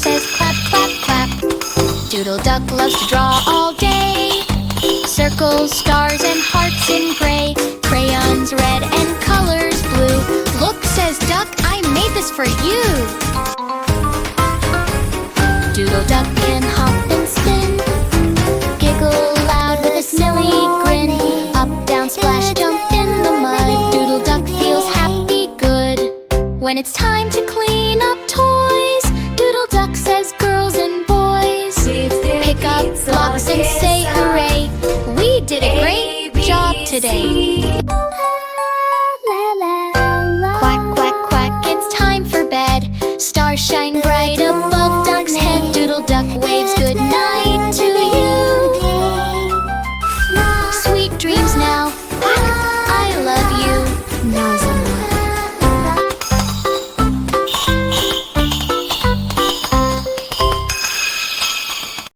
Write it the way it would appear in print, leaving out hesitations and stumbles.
says clap, clap, clap. Doodle Duck loves to draw all day. Circles, stars, and hearts in gray. Crayons red and colors blue. Look, says Duck, I made this for you. Doodle Duck can hop and spin, giggle loud with a silly grin. Up, down, splash, jump in the mud. Doodle Duck feels happy, good. When it's time to clean up toys, Doodle Duck says girls and boys, pick up blocks and say hooray. We did a great job today. Quack, quack, quack, it's time for bed. Stars shine